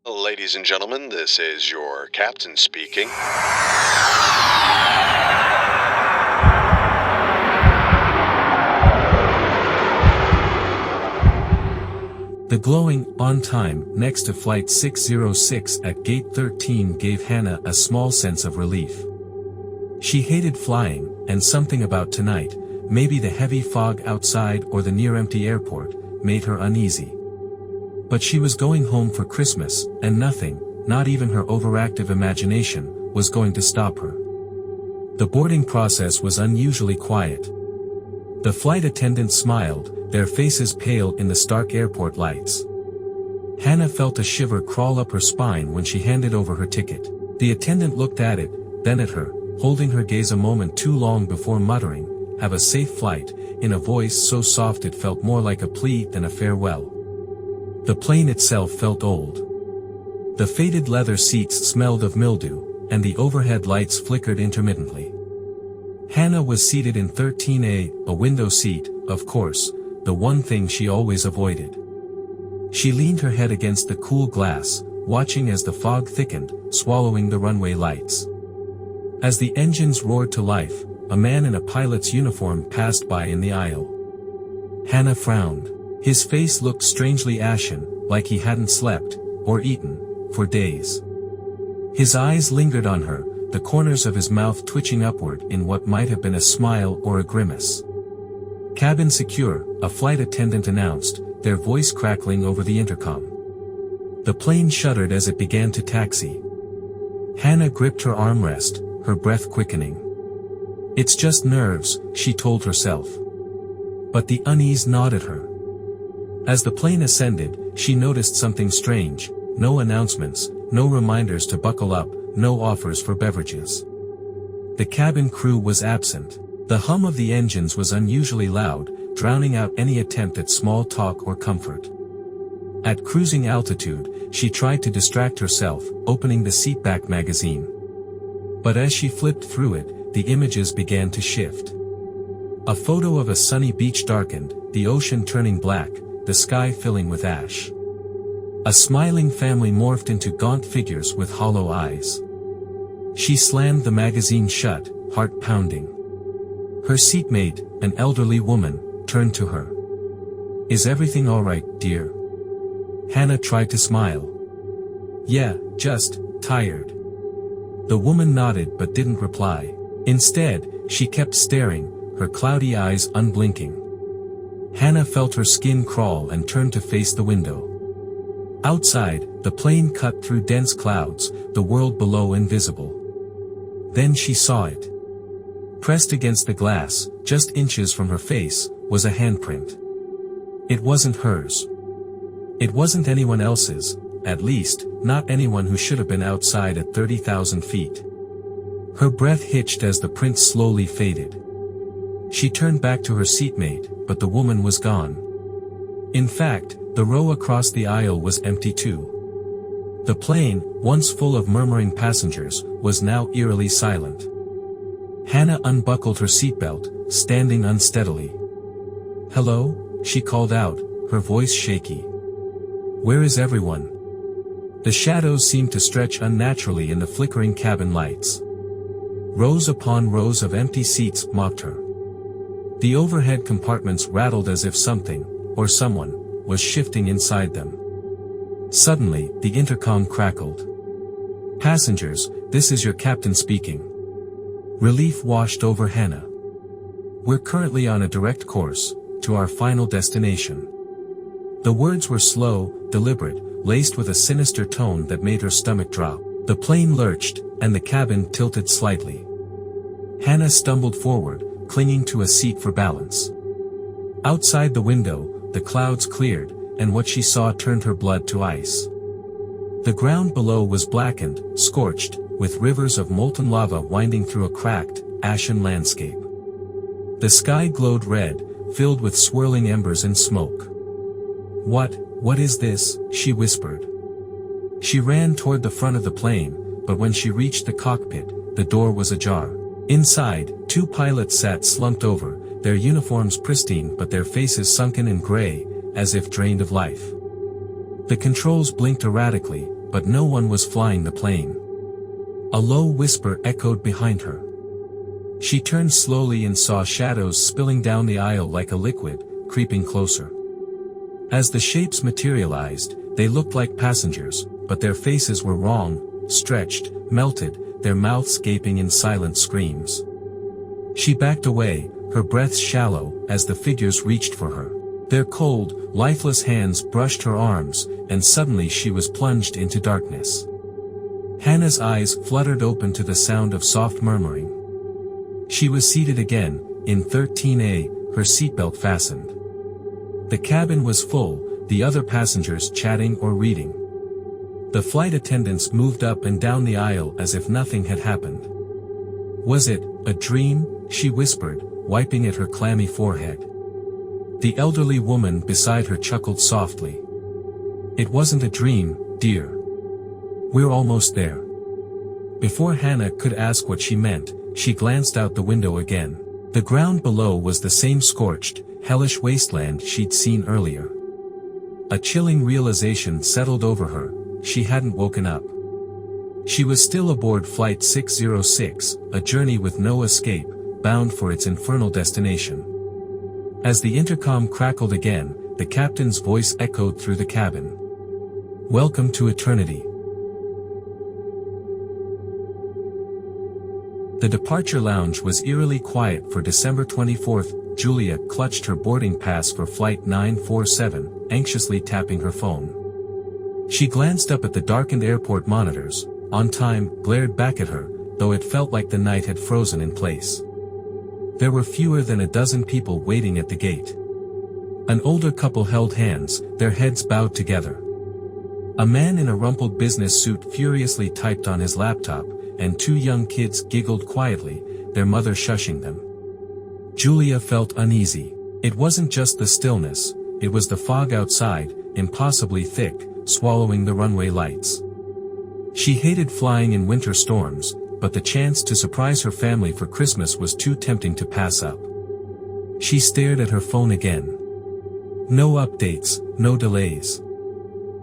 Ladies and gentlemen, this is your captain speaking. The glowing, on time, next to Flight 606 at Gate 13 gave Hannah a small sense of relief. She hated flying, and something about tonight, maybe the heavy fog outside or the near-empty airport, made her uneasy. But she was going home for Christmas, and nothing, not even her overactive imagination, was going to stop her. The boarding process was unusually quiet. The flight attendants smiled, their faces pale in the stark airport lights. Hannah felt a shiver crawl up her spine when she handed over her ticket. The attendant looked at it, then at her, holding her gaze a moment too long before muttering, "Have a safe flight," in a voice so soft it felt more like a plea than a farewell. The plane itself felt old. The faded leather seats smelled of mildew, and the overhead lights flickered intermittently. Hannah was seated in 13A, a window seat, of course, the one thing she always avoided. She leaned her head against the cool glass, watching as the fog thickened, swallowing the runway lights. As the engines roared to life, a man in a pilot's uniform passed by in the aisle. Hannah frowned. His face looked strangely ashen, like he hadn't slept, or eaten, for days. His eyes lingered on her, the corners of his mouth twitching upward in what might have been a smile or a grimace. "Cabin secure," a flight attendant announced, their voice crackling over the intercom. The plane shuddered as it began to taxi. Hannah gripped her armrest, her breath quickening. "It's just nerves," she told herself. But the unease gnawed at her. As the plane ascended, she noticed something strange: no announcements, no reminders to buckle up, no offers for beverages. The cabin crew was absent. The hum of the engines was unusually loud, drowning out any attempt at small talk or comfort. At cruising altitude, she tried to distract herself, opening the seatback magazine. But as she flipped through it, the images began to shift. A photo of a sunny beach darkened, the ocean turning black, the sky filling with ash. A smiling family morphed into gaunt figures with hollow eyes. She slammed the magazine shut, heart pounding. Her seatmate, an elderly woman, turned to her. "Is everything all right, dear?" Hannah tried to smile. "Yeah, just tired." The woman nodded but didn't reply. Instead, she kept staring, her cloudy eyes unblinking. Hannah felt her skin crawl and turned to face the window. Outside, the plane cut through dense clouds, the world below invisible. Then she saw it. Pressed against the glass, just inches from her face, was a handprint. It wasn't hers. It wasn't anyone else's, at least, not anyone who should have been outside at 30,000 feet. Her breath hitched as the print slowly faded. She turned back to her seatmate, but the woman was gone. In fact, the row across the aisle was empty too. The plane, once full of murmuring passengers, was now eerily silent. Hannah unbuckled her seatbelt, standing unsteadily. "Hello?" she called out, her voice shaky. "Where is everyone?" The shadows seemed to stretch unnaturally in the flickering cabin lights. Rows upon rows of empty seats mocked her. The overhead compartments rattled as if something, or someone, was shifting inside them. Suddenly, the intercom crackled. "Passengers, this is your captain speaking." Relief washed over Hannah. "We're currently on a direct course, to our final destination." The words were slow, deliberate, laced with a sinister tone that made her stomach drop. The plane lurched, and the cabin tilted slightly. Hannah stumbled forward, clinging to a seat for balance. Outside the window, the clouds cleared, and what she saw turned her blood to ice. The ground below was blackened, scorched, with rivers of molten lava winding through a cracked, ashen landscape. The sky glowed red, filled with swirling embers and smoke. What is this?" she whispered. She ran toward the front of the plane, but when she reached the cockpit, the door was ajar. Inside, two pilots sat slumped over, their uniforms pristine but their faces sunken and gray, as if drained of life. The controls blinked erratically, but no one was flying the plane. A low whisper echoed behind her. She turned slowly and saw shadows spilling down the aisle like a liquid, creeping closer. As the shapes materialized, they looked like passengers, but their faces were wrong, stretched, melted, their mouths gaping in silent screams. She backed away, her breath shallow, as the figures reached for her. Their cold, lifeless hands brushed her arms, and suddenly she was plunged into darkness. Hannah's eyes fluttered open to the sound of soft murmuring. She was seated again, in 13A, her seatbelt fastened. The cabin was full, the other passengers chatting or reading. The flight attendants moved up and down the aisle as if nothing had happened. "Was it a dream?" she whispered, wiping at her clammy forehead. The elderly woman beside her chuckled softly. "It wasn't a dream, dear. We're almost there." Before Hannah could ask what she meant, she glanced out the window again. The ground below was the same scorched, hellish wasteland she'd seen earlier. A chilling realization settled over her: she hadn't woken up. She was still aboard Flight 606, a journey with no escape, bound for its infernal destination. As the intercom crackled again, the captain's voice echoed through the cabin. "Welcome to eternity." The departure lounge was eerily quiet for December 24th. Julia clutched her boarding pass for Flight 947, anxiously tapping her phone. She glanced up at the darkened airport monitors. On time glared back at her, though it felt like the night had frozen in place. There were fewer than a dozen people waiting at the gate. An older couple held hands, their heads bowed together. A man in a rumpled business suit furiously typed on his laptop, and two young kids giggled quietly, their mother shushing them. Julia felt uneasy. It wasn't just the stillness, it was the fog outside, impossibly thick, swallowing the runway lights. She hated flying in winter storms, but the chance to surprise her family for Christmas was too tempting to pass up. She stared at her phone again. No updates, no delays.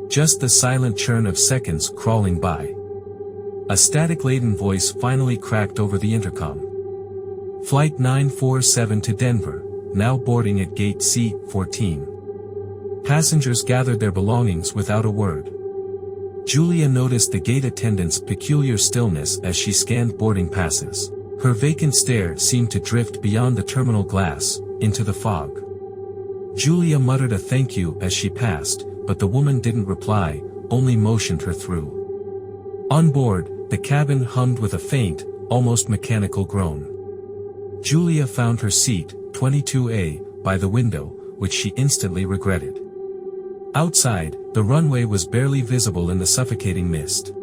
Just the silent churn of seconds crawling by. A static-laden voice finally cracked over the intercom. "Flight 947 to Denver, now boarding at gate C-14. Passengers gathered their belongings without a word." Julia noticed the gate attendant's peculiar stillness as she scanned boarding passes. Her vacant stare seemed to drift beyond the terminal glass, into the fog. Julia muttered a thank you as she passed, but the woman didn't reply, only motioned her through. On board, the cabin hummed with a faint, almost mechanical groan. Julia found her seat, 22A, by the window, which she instantly regretted. Outside, the runway was barely visible in the suffocating mist.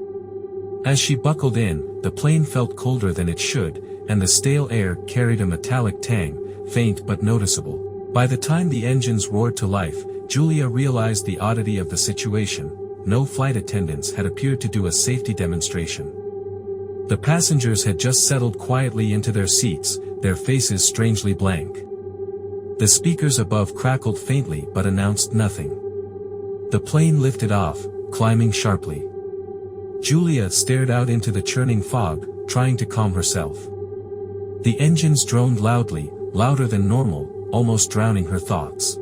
As she buckled in, the plane felt colder than it should, and the stale air carried a metallic tang, faint but noticeable. By the time the engines roared to life, Julia realized the oddity of the situation. No flight attendants had appeared to do a safety demonstration. The passengers had just settled quietly into their seats, their faces strangely blank. The speakers above crackled faintly but announced nothing. The plane lifted off, climbing sharply. Julia stared out into the churning fog, trying to calm herself. The engines droned loudly, louder than normal, almost drowning her thoughts.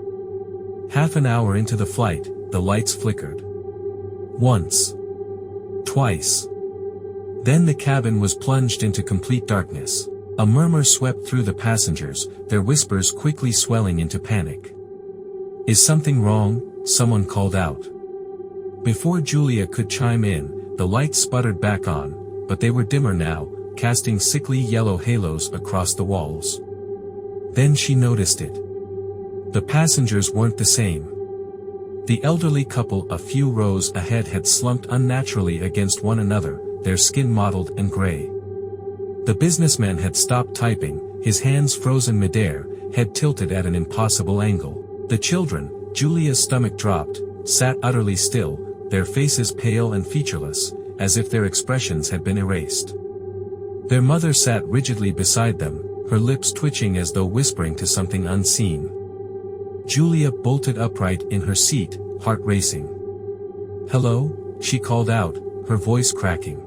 Half an hour into the flight, the lights flickered. Once. Twice. Then the cabin was plunged into complete darkness. A murmur swept through the passengers, their whispers quickly swelling into panic. "Is something wrong?" someone called out. Before Julia could chime in, the lights sputtered back on, but they were dimmer now, casting sickly yellow halos across the walls. Then she noticed it. The passengers weren't the same. The elderly couple a few rows ahead had slumped unnaturally against one another, their skin mottled and gray. The businessman had stopped typing, his hands frozen midair, head tilted at an impossible angle. The children, Julia's stomach dropped, sat utterly still, their faces pale and featureless, as if their expressions had been erased. Their mother sat rigidly beside them, her lips twitching as though whispering to something unseen. Julia bolted upright in her seat, heart racing. "Hello?" she called out, her voice cracking.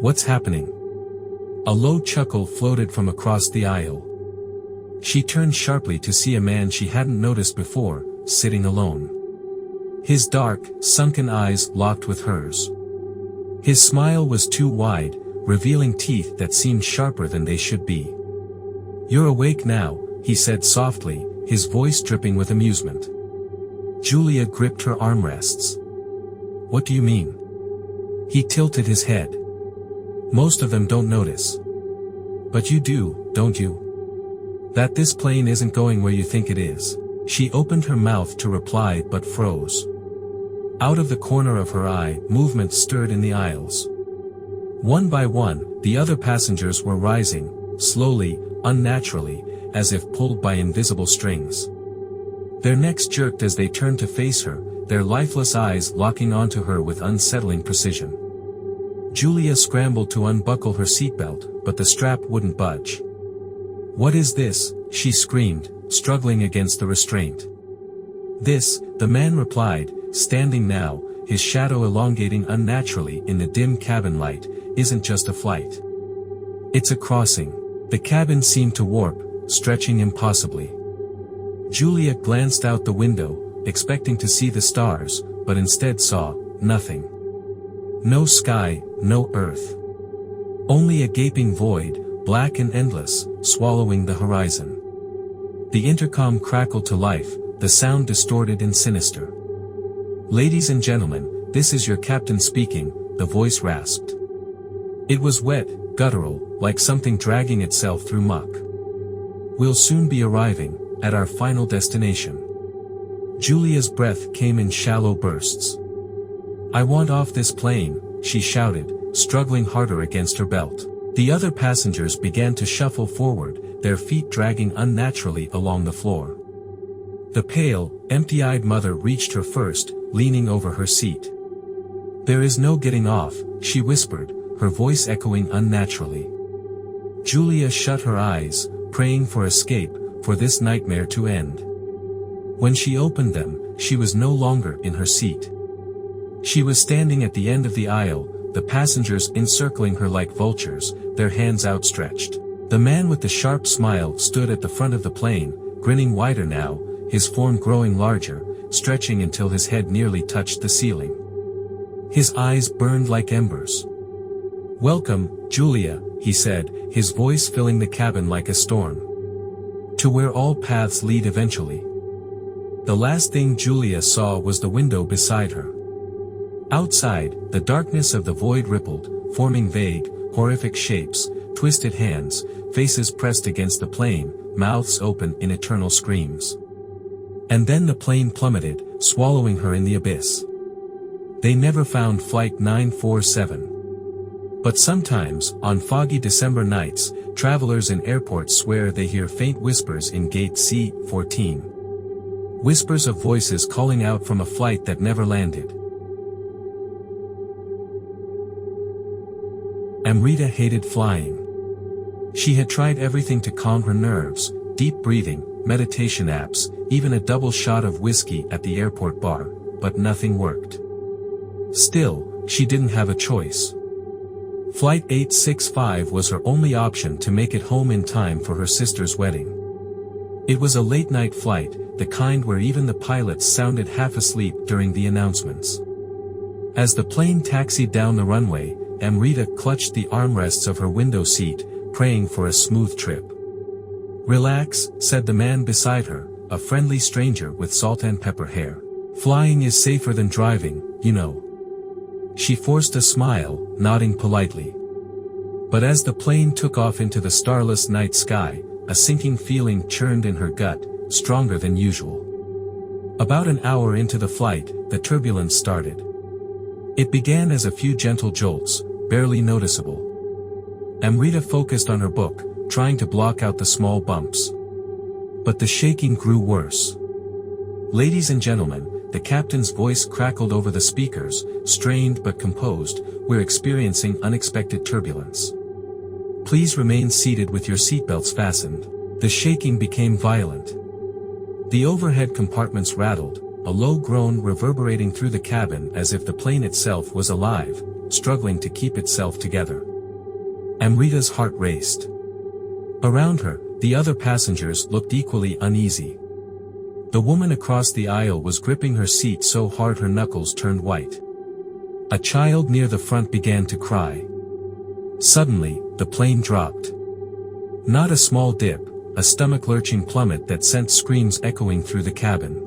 "What's happening?" A low chuckle floated from across the aisle. She turned sharply to see a man she hadn't noticed before, sitting alone. His dark, sunken eyes locked with hers. His smile was too wide, revealing teeth that seemed sharper than they should be. "You're awake now," he said softly, his voice dripping with amusement. Julia gripped her armrests. "What do you mean?" He tilted his head. "Most of them don't notice. But you do, don't you? That this plane isn't going where you think it is." She opened her mouth to reply but froze. Out of the corner of her eye, movement stirred in the aisles. One by one, the other passengers were rising, slowly, unnaturally, as if pulled by invisible strings. Their necks jerked as they turned to face her, their lifeless eyes locking onto her with unsettling precision. Julia scrambled to unbuckle her seatbelt, but the strap wouldn't budge. "What is this?" she screamed, struggling against the restraint. "This," the man replied, standing now, his shadow elongating unnaturally in the dim cabin light, "isn't just a flight. It's a crossing." The cabin seemed to warp, stretching impossibly. Julia glanced out the window, expecting to see the stars, but instead saw nothing. No sky, no earth. Only a gaping void, black and endless, swallowing the horizon. The intercom crackled to life, the sound distorted and sinister. "Ladies and gentlemen, this is your captain speaking," the voice rasped. It was wet, guttural, like something dragging itself through muck. "We'll soon be arriving at our final destination." Julia's breath came in shallow bursts. "I want off this plane," she shouted, struggling harder against her belt. The other passengers began to shuffle forward, their feet dragging unnaturally along the floor. The pale, empty-eyed mother reached her first, leaning over her seat. "There is no getting off," she whispered, her voice echoing unnaturally. Julia shut her eyes, praying for escape, for this nightmare to end. When she opened them, she was no longer in her seat. She was standing at the end of the aisle, the passengers encircling her like vultures, their hands outstretched. The man with the sharp smile stood at the front of the plane, grinning wider now, his form growing larger, stretching until his head nearly touched the ceiling. His eyes burned like embers. "Welcome, Julia," he said, his voice filling the cabin like a storm. "To where all paths lead eventually." The last thing Julia saw was the window beside her. Outside, the darkness of the void rippled, forming vague, horrific shapes, twisted hands, faces pressed against the plane, mouths open in eternal screams. And then the plane plummeted, swallowing her in the abyss. They never found Flight 947. But sometimes, on foggy December nights, travelers in airports swear they hear faint whispers in Gate C-14. Whispers of voices calling out from a flight that never landed. Amrita hated flying. She had tried everything to calm her nerves, deep breathing, meditation apps, even a double shot of whiskey at the airport bar, but nothing worked. Still, she didn't have a choice. Flight 865 was her only option to make it home in time for her sister's wedding. It was a late-night flight, the kind where even the pilots sounded half asleep during the announcements. As the plane taxied down the runway, Amrita clutched the armrests of her window seat, praying for a smooth trip. "Relax," said the man beside her, a friendly stranger with salt and pepper hair. "Flying is safer than driving, you know." She forced a smile, nodding politely. But as the plane took off into the starless night sky, a sinking feeling churned in her gut, stronger than usual. About an hour into the flight, the turbulence started. It began as a few gentle jolts, barely noticeable. Amrita focused on her book, trying to block out the small bumps. But the shaking grew worse. "Ladies and gentlemen," the captain's voice crackled over the speakers, strained but composed, "we're experiencing unexpected turbulence. Please remain seated with your seatbelts fastened." The shaking became violent. The overhead compartments rattled, a low groan reverberating through the cabin as if the plane itself was alive, struggling to keep itself together. Amrita's heart raced. Around her, the other passengers looked equally uneasy. The woman across the aisle was gripping her seat so hard her knuckles turned white. A child near the front began to cry. Suddenly, the plane dropped. Not a small dip, a stomach-lurching plummet that sent screams echoing through the cabin.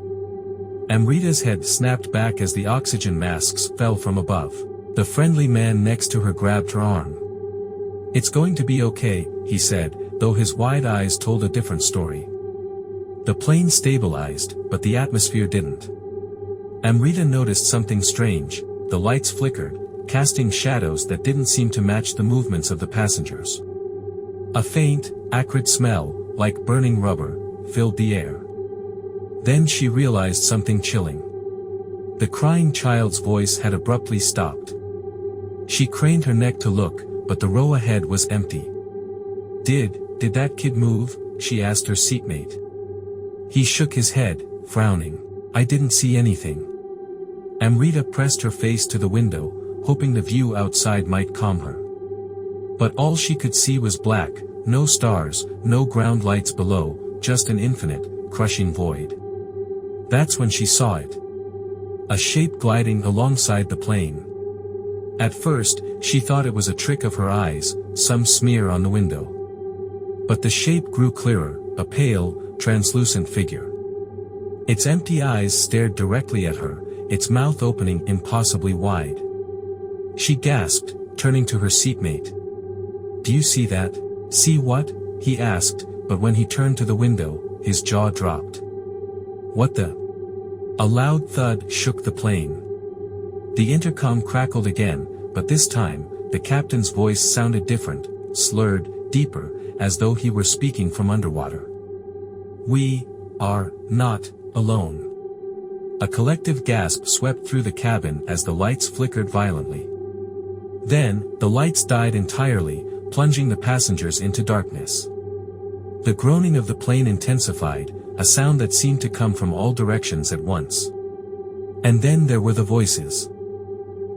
Amrita's head snapped back as the oxygen masks fell from above. The friendly man next to her grabbed her arm. "It's going to be okay," he said, though his wide eyes told a different story. The plane stabilized, but the atmosphere didn't. Amrita noticed something strange. The lights flickered, casting shadows that didn't seem to match the movements of the passengers. A faint, acrid smell, like burning rubber, filled the air. Then she realized something chilling. The crying child's voice had abruptly stopped. She craned her neck to look, but the row ahead was empty. Did that kid move?" she asked her seatmate. He shook his head, frowning. "I didn't see anything." Amrita pressed her face to the window, hoping the view outside might calm her. But all she could see was black, no stars, no ground lights below, just an infinite, crushing void. That's when she saw it. A shape gliding alongside the plane. At first, she thought it was a trick of her eyes, some smear on the window. But the shape grew clearer, a pale, translucent figure. Its empty eyes stared directly at her, its mouth opening impossibly wide. She gasped, turning to her seatmate. "Do you see that?" "See what?" he asked, but when he turned to the window, his jaw dropped. "What the?" A loud thud shook the plane. The intercom crackled again, but this time, the captain's voice sounded different, slurred, deeper, as though he were speaking from underwater. "We are not alone." A collective gasp swept through the cabin as the lights flickered violently. Then, the lights died entirely, plunging the passengers into darkness. The groaning of the plane intensified, a sound that seemed to come from all directions at once. And then there were the voices.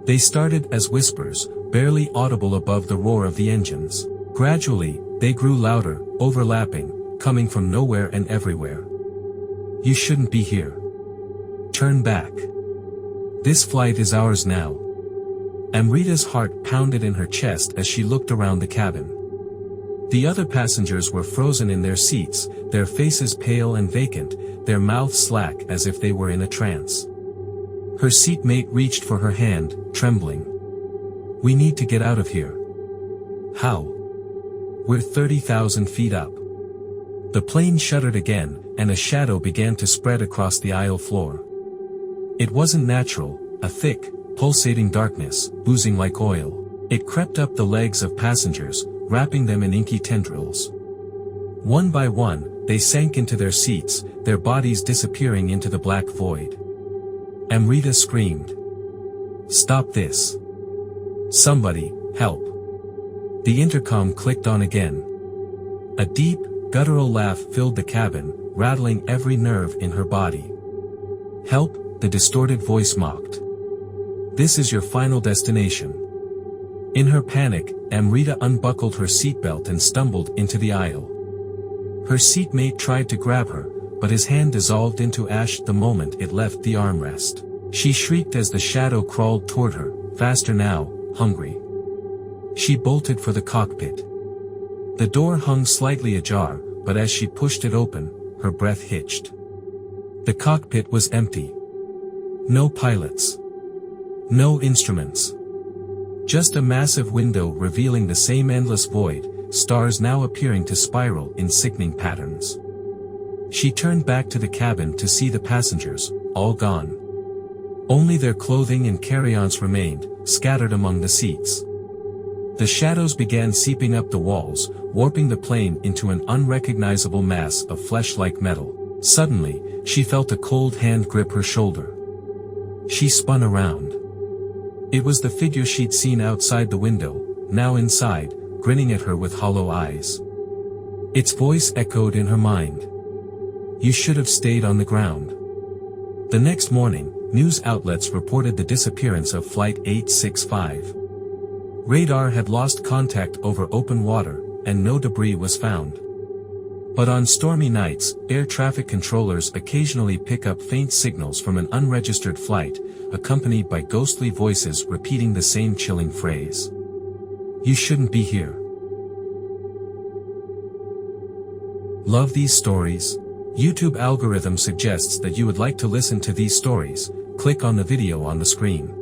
They started as whispers, barely audible above the roar of the engines. Gradually, they grew louder, overlapping, coming from nowhere and everywhere. "You shouldn't be here. Turn back. This flight is ours now." Amrita's heart pounded in her chest as she looked around the cabin. The other passengers were frozen in their seats, their faces pale and vacant, their mouths slack as if they were in a trance. Her seatmate reached for her hand, trembling. "We need to get out of here." "How?" "We're 30,000 feet up." The plane shuddered again, and a shadow began to spread across the aisle floor. It wasn't natural, a thick, pulsating darkness, oozing like oil. It crept up the legs of passengers, wrapping them in inky tendrils. One by one, they sank into their seats, their bodies disappearing into the black void. Amrita screamed. "Stop this. Somebody, help." The intercom clicked on again. A deep, guttural laugh filled the cabin, rattling every nerve in her body. "Help," the distorted voice mocked. "This is your final destination." In her panic, Amrita unbuckled her seatbelt and stumbled into the aisle. Her seatmate tried to grab her, but his hand dissolved into ash the moment it left the armrest. She shrieked as the shadow crawled toward her, faster now, hungry. She bolted for the cockpit. The door hung slightly ajar, but as she pushed it open, her breath hitched. The cockpit was empty. No pilots. No instruments. Just a massive window revealing the same endless void, stars now appearing to spiral in sickening patterns. She turned back to the cabin to see the passengers, all gone. Only their clothing and carry-ons remained, scattered among the seats. The shadows began seeping up the walls, warping the plane into an unrecognizable mass of flesh-like metal. Suddenly, she felt a cold hand grip her shoulder. She spun around. It was the figure she'd seen outside the window, now inside, grinning at her with hollow eyes. Its voice echoed in her mind. "You should have stayed on the ground." The next morning, news outlets reported the disappearance of Flight 865. Radar had lost contact over open water, and no debris was found. But on stormy nights, air traffic controllers occasionally pick up faint signals from an unregistered flight, accompanied by ghostly voices repeating the same chilling phrase. "You shouldn't be here." Love these stories? YouTube algorithm suggests that you would like to listen to these stories. Click on the video on the screen.